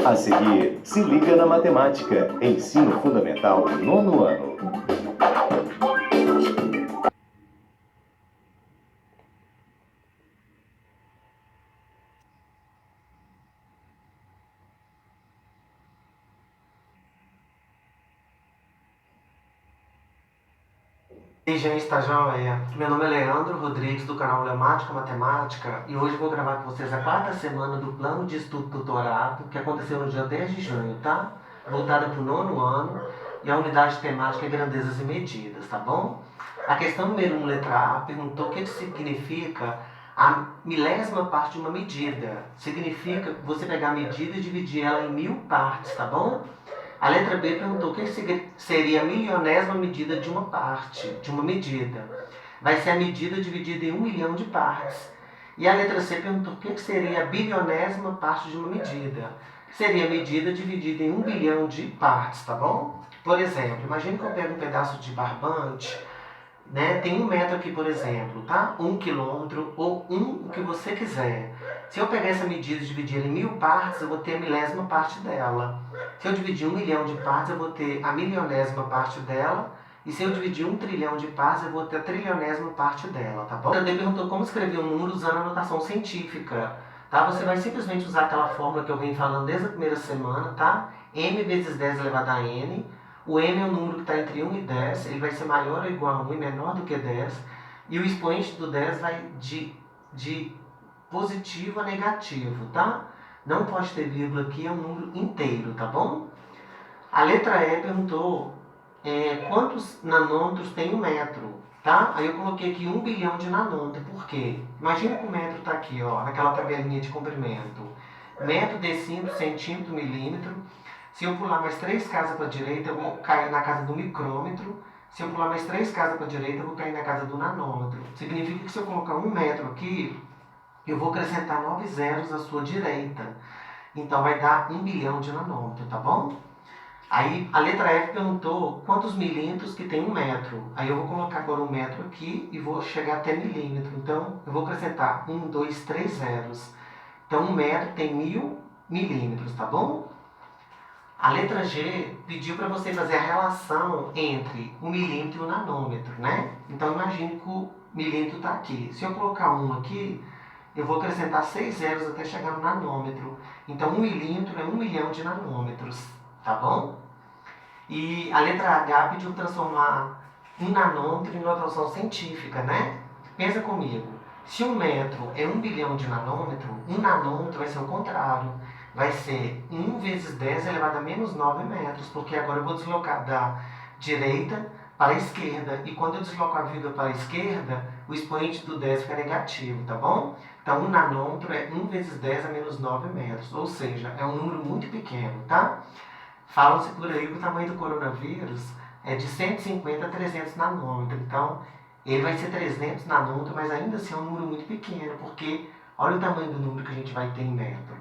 A seguir, se liga na matemática. Ensino Fundamental, 9º ano. E aí, gente, tá joia? Meu nome é Leandro Rodrigues, do canal Leomática Matemática, e hoje eu vou gravar com vocês a 4ª semana do plano de estudo tutorado, que aconteceu no dia 10 de junho, tá? Voltada para o 9º ano, e a unidade temática é grandezas e medidas, tá bom? A questão número 1, letra A, perguntou o que significa a milésima parte de uma medida. Significa você pegar a medida e dividir ela em 1000 partes, tá bom? A letra B perguntou o que seria a milionésima medida de uma parte, de uma medida. Vai ser a medida dividida em 1 milhão de partes. E a letra C perguntou o que seria a bilionésima parte de uma medida. Seria a medida dividida em 1 bilhão de partes, tá bom? Por exemplo, imagine que eu pego um pedaço de barbante, né? Tem 1 metro aqui, por exemplo, tá? 1 quilômetro ou o que você quiser. Se eu pegar essa medida e dividir em 1000 partes, eu vou ter a milésima parte dela. Se eu dividir 1 milhão de partes, eu vou ter a milionésima parte dela. E se eu dividir 1 trilhão de partes, eu vou ter a trilionésima parte dela, tá bom? Também perguntou como escrever um número usando a notação científica, tá? Você vai simplesmente usar aquela fórmula que eu venho falando desde a primeira semana, tá? M vezes 10 elevado a n. O m é um número que está entre 1 e 10, ele vai ser maior ou igual a 1 e menor do que 10. E o expoente do 10 vai de positivo a negativo, tá? Não pode ter vírgula aqui, é um número inteiro, tá bom? A letra E perguntou quantos nanômetros tem um metro, tá? Aí eu coloquei aqui 1 bilhão de nanômetros, por quê? Imagina que o metro está aqui, ó, naquela tabelinha de comprimento. Metro, decímetro, centímetro, milímetro. Se eu pular mais 3 casas para a direita, eu vou cair na casa do micrômetro. Se eu pular mais 3 casas para a direita, eu vou cair na casa do nanômetro. Significa que se eu colocar 1 metro aqui, eu vou acrescentar 9 zeros à sua direita. Então vai dar 1 bilhão de nanômetro, tá bom? Aí a letra F perguntou quantos milímetros que tem 1 metro. Aí eu vou colocar agora 1 metro aqui e vou chegar até milímetro. Então eu vou acrescentar 1, 2, 3 zeros. Então 1 metro tem 1000 milímetros, tá bom? A letra G pediu para você fazer a relação entre o milímetro e o nanômetro, né? Então imagine que o milímetro está aqui. Se eu colocar 1 aqui, eu vou acrescentar 6 zeros até chegar no nanômetro. Então 1 milímetro é 1 milhão de nanômetros, tá bom? E a letra H pediu para transformar um nanômetro em notação científica, né? Pensa comigo. Se 1 metro é 1 bilhão de nanômetro, 1 nanômetro vai ser o contrário. Vai ser 1 vezes 10 elevado a menos 9 metros, porque agora eu vou deslocar da direita para a esquerda. E quando eu desloco a vírgula para a esquerda, o expoente do 10 fica negativo, tá bom? Então 1 nanômetro é 1 vezes 10 a menos 9 metros, ou seja, é um número muito pequeno, tá? Falam-se por aí que o tamanho do coronavírus é de 150 a 300 nanômetros. Então, ele vai ser 300 nanômetros, mas ainda assim é um número muito pequeno, porque olha o tamanho do número que a gente vai ter em metro.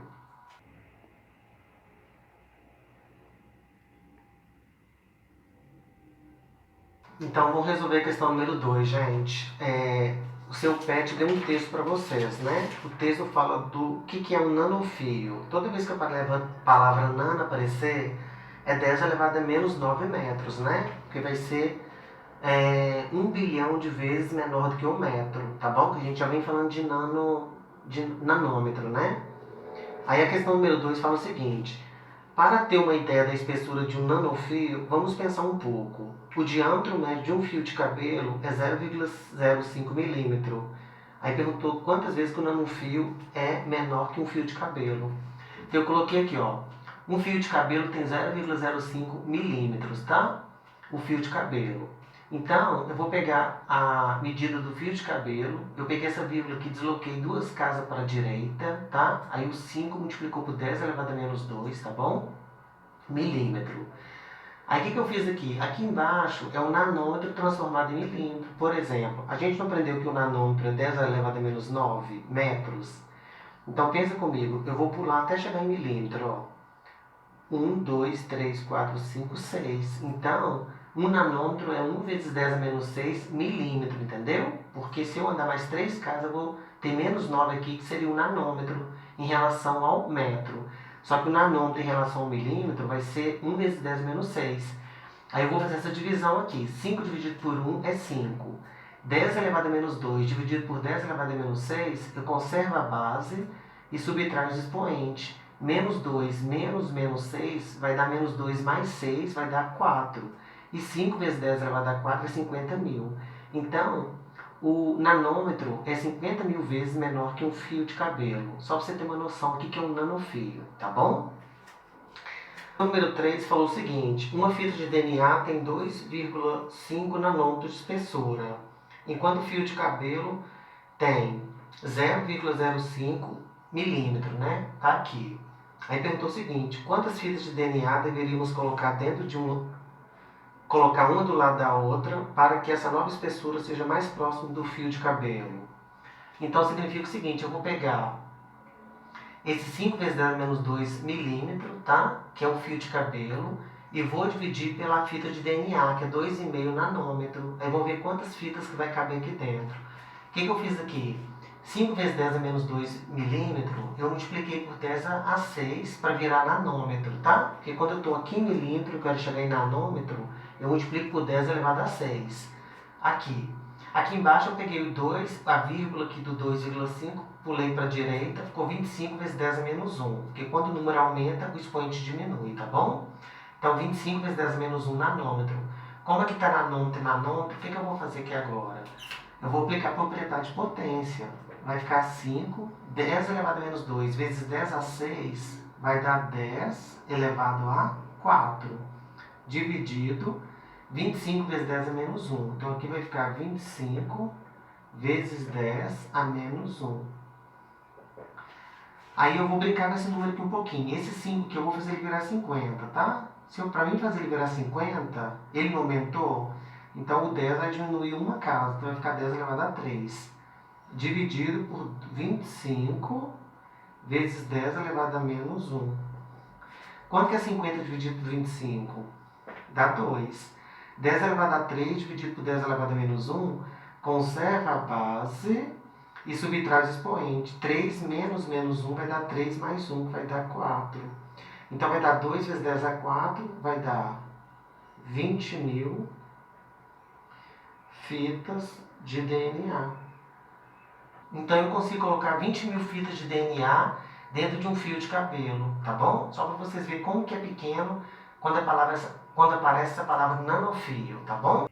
Então, vamos resolver a questão número 2, gente. O seu PET deu um texto para vocês, né? O texto fala do que é um nanofio. Toda vez que a palavra nano aparecer, é 10 elevado a menos 9 metros, né? Porque vai ser 1 bilhão de vezes menor do que 1 metro, tá bom? Que a gente já vem falando de nanômetro, né? Aí a questão número 2 fala o seguinte: para ter uma ideia da espessura de um nanofio, vamos pensar um pouco. O diâmetro médio de um fio de cabelo é 0,05 milímetro. Aí perguntou quantas vezes que o nanofio é menor que um fio de cabelo. Então eu coloquei aqui, ó. Um fio de cabelo tem 0,05 milímetros, tá? O fio de cabelo. Então, eu vou pegar a medida do fio de cabelo, eu peguei essa vírgula aqui, desloquei 2 casas para a direita, tá? Aí o 5 multiplicou por 10 elevado a menos 2, tá bom? Milímetro. Aí o que eu fiz aqui? Aqui embaixo é o nanômetro transformado em milímetro. Por exemplo, a gente não aprendeu que o nanômetro é 10 elevado a menos 9 metros? Então pensa comigo, eu vou pular até chegar em milímetro, ó. 1, 2, 3, 4, 5, 6. Então, 1 nanômetro é 1 vezes 10 a menos 6 milímetro, entendeu? Porque se eu andar mais 3 casas, eu vou ter menos 9 aqui, que seria um nanômetro em relação ao metro. Só que o nanômetro em relação ao milímetro vai ser 1 vezes 10 menos 6. Aí eu vou fazer essa divisão aqui. 5 dividido por 1 é 5. 10 elevado a menos 2 dividido por 10 elevado a menos 6, eu conservo a base e subtraio os expoentes. Menos 2 menos 6 vai dar menos 2 mais 6 vai dar 4. E 5 vezes 10 elevado a 4 é 50 mil. Então, o nanômetro é 50 mil vezes menor que um fio de cabelo. Só para você ter uma noção do que é um nanofio, tá bom? Número 3 falou o seguinte: uma fita de DNA tem 2,5 nanômetros de espessura, enquanto o fio de cabelo tem 0,05 milímetro, né? Tá aqui. Aí perguntou o seguinte: quantas fitas de DNA deveríamos colocar dentro de colocar uma do lado da outra para que essa nova espessura seja mais próxima do fio de cabelo? Então significa o seguinte: eu vou pegar esse 5 vezes 10 menos 2 milímetros, tá? Que é um fio de cabelo, e vou dividir pela fita de DNA, que é 2,5 nanômetro. Aí vou ver quantas fitas que vai caber aqui dentro. O que eu fiz aqui? 5 vezes 10 a menos 2 milímetros, eu multipliquei por 10 a 6 para virar nanômetro, tá? Porque quando eu estou aqui em milímetro, eu quero chegar em nanômetro, eu multiplico por 10 elevado a 6. Aqui. Aqui embaixo eu peguei o 2, a vírgula aqui do 2,5, pulei para a direita, ficou 25 vezes 10 a menos 1. Porque quando o número aumenta, o expoente diminui, tá bom? Então 25 vezes 10 a menos 1 nanômetro. Como aqui está nanômetro e nanômetro, o que eu vou fazer aqui agora? Eu vou aplicar a propriedade de potência. Vai ficar 5, 10 elevado a menos 2 vezes 10 a 6 vai dar 10 elevado a 4, dividido 25 vezes 10 a menos 1. Então aqui vai ficar 25 vezes 10 a menos 1. Aí eu vou brincar com esse número aqui um pouquinho. Esse 5 que eu vou fazer ele virar 50, tá? Para mim fazer ele virar 50, ele não aumentou, então o 10 vai diminuir uma casa, então vai ficar 10 elevado a 3. Dividido por 25 vezes 10 elevado a menos 1. Quanto que é 50 dividido por 25? Dá 2. 10 elevado a 3 dividido por 10 elevado a menos 1, conserva a base e subtrai os expoentes. 3 menos menos 1 vai dar 3 mais 1, vai dar 4. Então vai dar 2 vezes 10 a 4, vai dar 20 mil fitas de DNA. Então eu consigo colocar 20 mil fitas de DNA dentro de um fio de cabelo, tá bom? Só para vocês verem como que é pequeno quando aparece essa palavra nanofio, tá bom?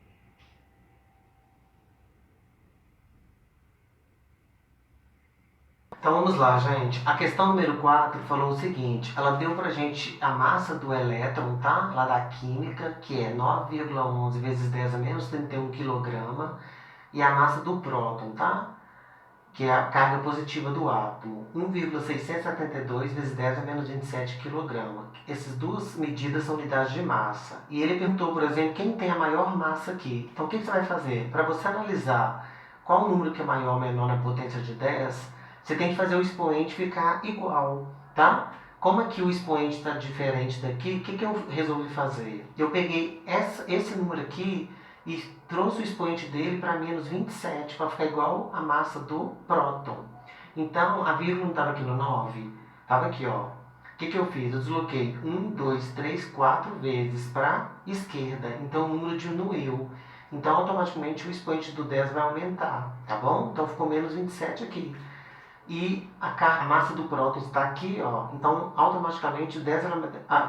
Então vamos lá, gente. A questão número 4 falou o seguinte: ela deu pra gente a massa do elétron, tá? Lá da química, que é 9,11 vezes 10 a menos 31 kg, e a massa do próton, tá? Que é a carga positiva do átomo, 1,672 vezes 10 a menos 27 kg. Essas duas medidas são unidades de massa. E ele perguntou, por exemplo, quem tem a maior massa aqui. Então o que você vai fazer? Para você analisar qual o número que é maior ou menor na potência de 10, você tem que fazer o expoente ficar igual, tá? Como aqui o expoente está diferente daqui, o que eu resolvi fazer? Eu peguei esse número aqui e trouxe o expoente dele para menos 27, para ficar igual a massa do próton. Então, a vírgula não estava aqui no 9, estava aqui, ó. O que eu fiz? Eu desloquei 1, 2, 3, 4 vezes para a esquerda, então o número diminuiu. Então, automaticamente, o expoente do 10 vai aumentar, tá bom? Então, ficou menos 27 aqui. E a massa do próton está aqui, ó. Então, automaticamente, 10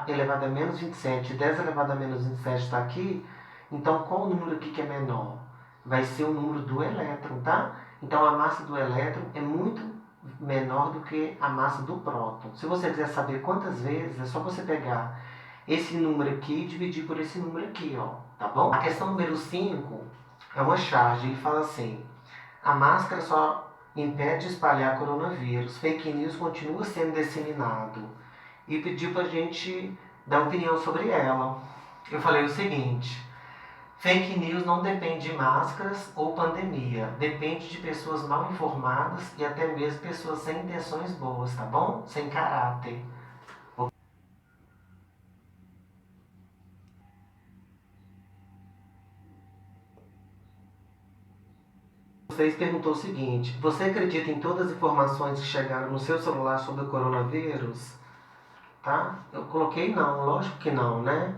elevado a menos 27, 10 elevado a menos 27 está aqui. Então, qual o número aqui que é menor? Vai ser o número do elétron, tá? Então, a massa do elétron é muito menor do que a massa do próton. Se você quiser saber quantas vezes, é só você pegar esse número aqui e dividir por esse número aqui, ó. Tá bom? A questão número 5 é uma charge. Ele fala assim: a máscara só impede de espalhar coronavírus. Fake news continua sendo disseminado. E pediu pra gente dar opinião sobre ela. Eu falei o seguinte: fake news não depende de máscaras ou pandemia. Depende de pessoas mal informadas e até mesmo pessoas sem intenções boas, tá bom? Sem caráter. Vocês perguntou o seguinte: você acredita em todas as informações que chegaram no seu celular sobre o coronavírus? tá? Eu coloquei não, lógico que não, né?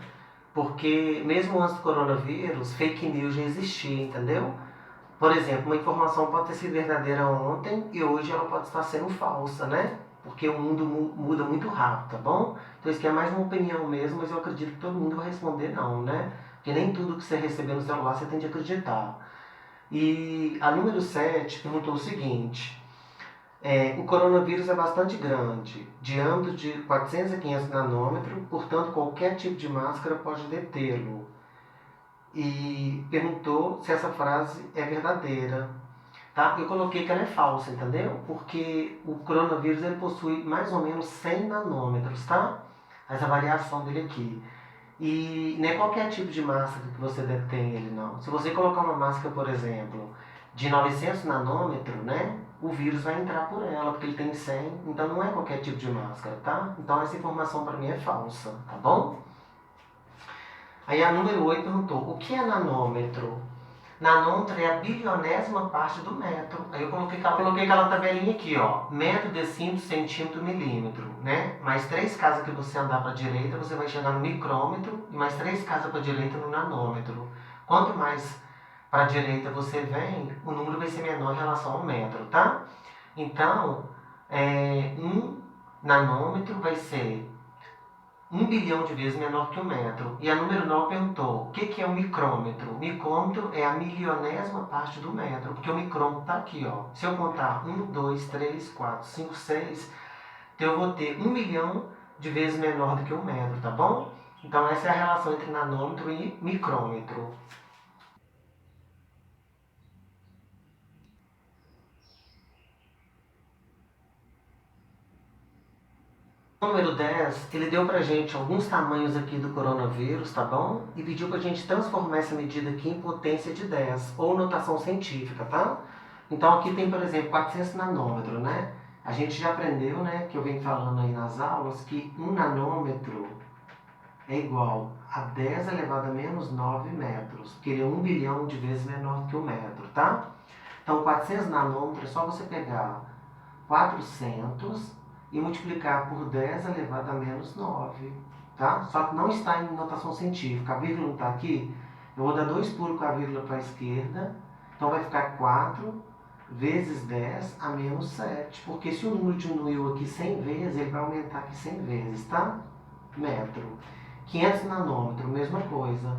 Porque mesmo antes do coronavírus, fake news já existia, entendeu? Por exemplo, uma informação pode ter sido verdadeira ontem e hoje ela pode estar sendo falsa, né? Porque o mundo muda muito rápido, tá bom? Então isso aqui é mais uma opinião mesmo, mas eu acredito que todo mundo vai responder não, né? Porque nem tudo que você receber no celular você tem de acreditar. E a número 7 perguntou o seguinte: o coronavírus é bastante grande, diâmetro de 400 a 500 nanômetros, portanto qualquer tipo de máscara pode detê-lo. E perguntou se essa frase é verdadeira. Tá? Eu coloquei que ela é falsa, entendeu? Porque o coronavírus ele possui mais ou menos 100 nanômetros, tá? Essa variação dele aqui. E não é qualquer tipo de máscara que você detém ele, não. Se você colocar uma máscara, por exemplo, de 900 nanômetros, né? O vírus vai entrar por ela, porque ele tem 100. Então não é qualquer tipo de máscara, tá? Então essa informação para mim é falsa, tá bom? Aí a número 8 perguntou, o que é nanômetro? Nanômetro é a bilionésima parte do metro. Aí eu coloquei aquela tabelinha aqui, ó. Metro, decímetro, centímetro, milímetro, né? Mais 3 casas que você andar para a direita, você vai chegar no micrômetro. E mais 3 casas para a direita no nanômetro. Quanto mais para a direita você vem, o número vai ser menor em relação ao metro, tá? Então, um nanômetro vai ser 1 bilhão de vezes menor que o metro. E a número 9 perguntou, o que é um micrômetro? O micrômetro é a milionésima parte do metro, porque o micrômetro está aqui, ó. Se eu contar 1, 2, 3, 4, 5, 6, então eu vou ter 1 milhão de vezes menor do que o metro, tá bom? Então essa é a relação entre nanômetro e micrômetro. Número 10, ele deu pra gente alguns tamanhos aqui do coronavírus, tá bom? E pediu pra gente transformar essa medida aqui em potência de 10, ou notação científica, tá? Então aqui tem, por exemplo, 400 nanômetros, né? A gente já aprendeu, né, que eu venho falando aí nas aulas, que 1 nanômetro é igual a 10 elevado a menos 9 metros, porque ele é 1 bilhão de vezes menor que o metro, tá? Então 400 nanômetros é só você pegar 400 e multiplicar por 10 elevado a menos 9, tá? Só que não está em notação científica, a vírgula não está aqui, eu vou dar 2 pulos com a vírgula para a esquerda, então vai ficar 4 vezes 10 a menos 7, porque se o número diminuiu aqui 100 vezes, ele vai aumentar aqui 100 vezes, tá? Metro. 500 nanômetros, mesma coisa.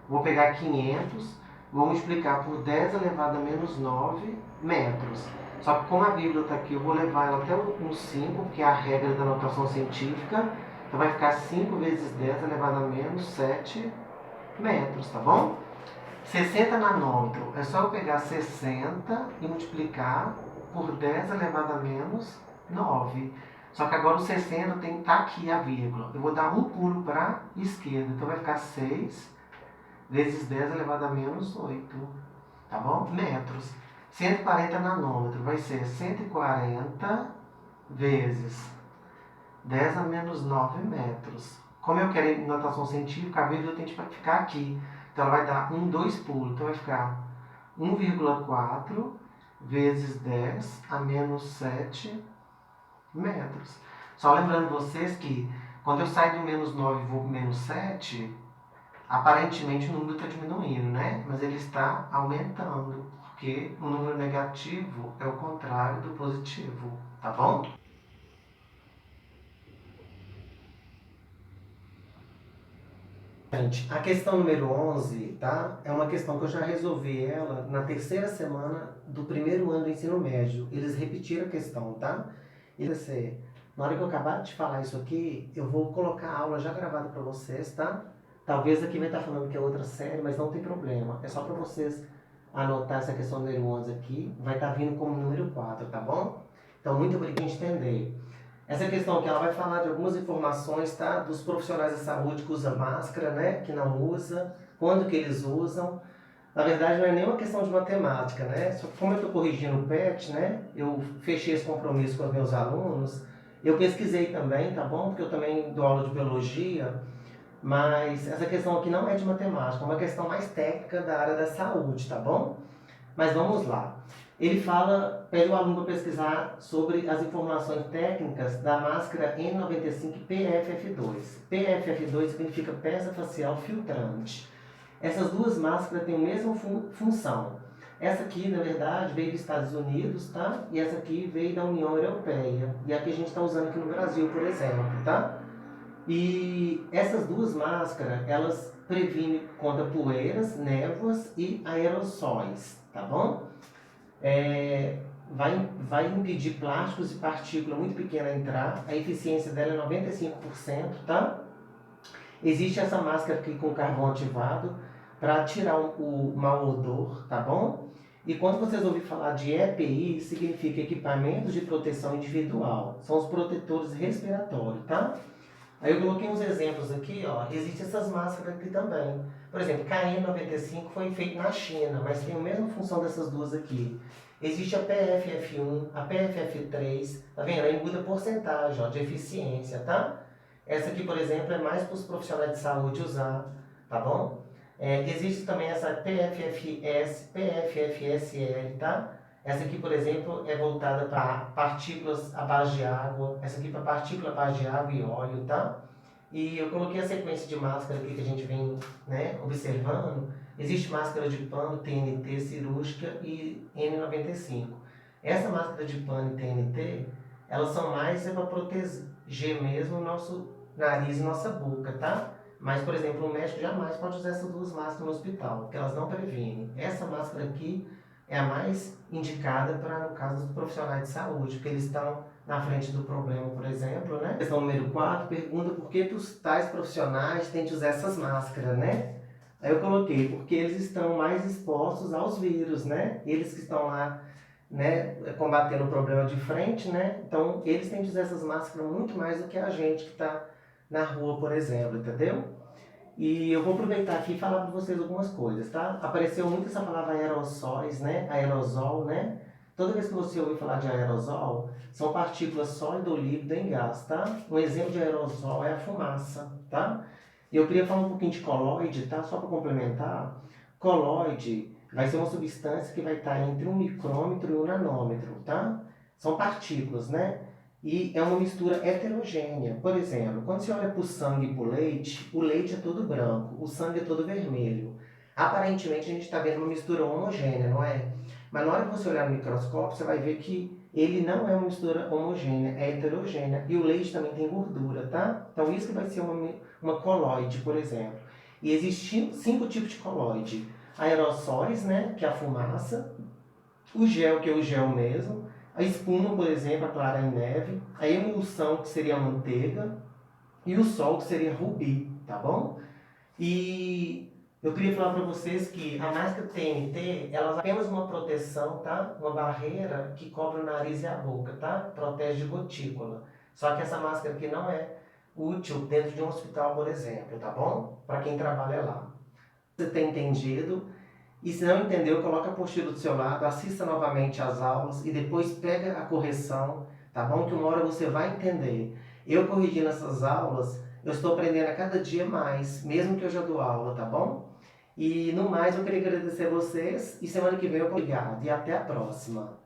Vou pegar 500, vou multiplicar por 10 elevado a menos 9 metros. Só que como a vírgula está aqui, eu vou levar ela até um 5, que é a regra da notação científica. Então vai ficar 5 vezes 10 elevado a menos 7 metros, tá bom? 60 nanômetros, é só eu pegar 60 e multiplicar por 10 elevado a menos 9. Só que agora o 60 tem que estar aqui a vírgula. Eu vou dar um pulo para a esquerda, então vai ficar 6 vezes 10 elevado a menos 8, tá bom? Metros. 140 nanômetros vai ser 140 vezes 10 a menos 9 metros. Como eu quero em notação científica, a vírgula tem que ficar aqui. Então ela vai dar 2 pulos. Então vai ficar 1,4 vezes 10 a menos 7 metros. Só lembrando vocês que quando eu saio do menos 9 e vou para menos 7, aparentemente o número está diminuindo, né? Mas ele está aumentando, porque o número negativo é o contrário do positivo, tá bom? Gente, a questão número 11, tá? É uma questão que eu já resolvi ela na terceira semana do primeiro ano do ensino médio. Eles repetiram a questão, tá? E você, na hora que eu acabar de falar isso aqui, eu vou colocar a aula já gravada para vocês, tá? Talvez aqui vai estar falando que é outra série, mas não tem problema. É só para vocês anotar essa questão número 11 aqui. Vai estar vindo como número 4, tá bom? Então, muito obrigado por entender. Essa questão aqui, ela vai falar de algumas informações, tá? Dos profissionais da saúde que usam máscara, né? Que não usa, quando que eles usam. Na verdade, não é nem uma questão de matemática, né? Só que como eu estou corrigindo o PET, né? Eu fechei esse compromisso com os meus alunos. Eu pesquisei também, tá bom? Porque eu também dou aula de biologia. Mas essa questão aqui não é de matemática, é uma questão mais técnica da área da saúde, tá bom? Mas vamos lá. Ele fala, pede o aluno para pesquisar sobre as informações técnicas da máscara N95 PFF2. PFF2 significa peça facial filtrante. Essas duas máscaras têm a mesma função. Essa aqui, na verdade, veio dos Estados Unidos, tá? E essa aqui veio da União Europeia. E aqui a gente está usando aqui no Brasil, por exemplo, tá? E essas duas máscaras, elas previnem contra poeiras, névoas e aerossóis, tá bom? Vai impedir plásticos e partículas muito pequenas a entrar. A eficiência dela é 95%, tá? Existe essa máscara aqui com carvão ativado para tirar o mau odor, tá bom? E quando vocês ouvirem falar de EPI, significa equipamentos de proteção individual. São os protetores respiratórios, tá? Aí eu coloquei uns exemplos aqui, ó. Existem essas máscaras aqui também. Por exemplo, KN95 foi feito na China, mas tem a mesma função dessas duas aqui. Existe a PFF1, a PFF3, tá vendo? Aí muda a porcentagem, ó, de eficiência, tá? Essa aqui, por exemplo, é mais para os profissionais de saúde usar, tá bom? Existe também essa PFFS, PFFSL, tá? Essa aqui, por exemplo, é voltada para partículas à base de água. Essa aqui para partícula à base de água e óleo, tá? E eu coloquei a sequência de máscara aqui que a gente vem, né, observando. Existe máscara de pano TNT cirúrgica e N95. Essa máscara de pano e TNT, elas são mais para proteger mesmo o nosso nariz e nossa boca, tá? Mas, por exemplo, o médico jamais pode usar essas duas máscaras no hospital, porque elas não previnem. Essa máscara aqui é a mais indicada para, no caso dos profissionais de saúde, porque eles estão na frente do problema, por exemplo, né? Questão número 4, pergunta por que os tais profissionais têm que usar essas máscaras, né? Aí eu coloquei, porque eles estão mais expostos aos vírus, né? Eles que estão lá, né, combatendo o problema de frente, né? Então, eles têm que usar essas máscaras muito mais do que a gente que está na rua, por exemplo, entendeu? E eu vou aproveitar aqui e falar para vocês algumas coisas, tá? Apareceu muito essa palavra aerossóis, né? Aerosol, né? Toda vez que você ouvir falar de aerosol, são partículas sólidas ou líquidas em gás, tá? Um exemplo de aerosol é a fumaça, tá? E eu queria falar um pouquinho de coloide, tá? Só para complementar. Coloide vai ser uma substância que vai estar entre 1 micrômetro e 1 nanômetro, tá? São partículas, né? E é uma mistura heterogênea. Por exemplo, quando você olha para o sangue e para o leite é todo branco, o sangue é todo vermelho. Aparentemente a gente está vendo uma mistura homogênea, não é? Mas na hora que você olhar no microscópio, você vai ver que ele não é uma mistura homogênea, é heterogênea. E o leite também tem gordura, tá? Então isso que vai ser uma coloide, por exemplo. E existem 5 tipos de coloide. Aerossóis, né, que é a fumaça. O gel, que é o gel mesmo. A espuma, por exemplo, a clara em neve. A emulsão, que seria a manteiga. E o sol, que seria rubi, tá bom? E eu queria falar para vocês que a máscara TNT, ela é apenas uma proteção, tá? Uma barreira que cobre o nariz e a boca, tá? Protege de gotícula. Só que essa máscara aqui não é útil dentro de um hospital, por exemplo, tá bom? Para quem trabalha lá. Você tem entendido? E se não entendeu, coloca a apostila do seu lado, assista novamente às aulas e depois pega a correção, tá bom? Que uma hora você vai entender. Eu corrigindo essas aulas, eu estou aprendendo a cada dia mais, mesmo que eu já dou aula, tá bom? E no mais, eu queria agradecer a vocês e semana que vem eu obrigado e até a próxima.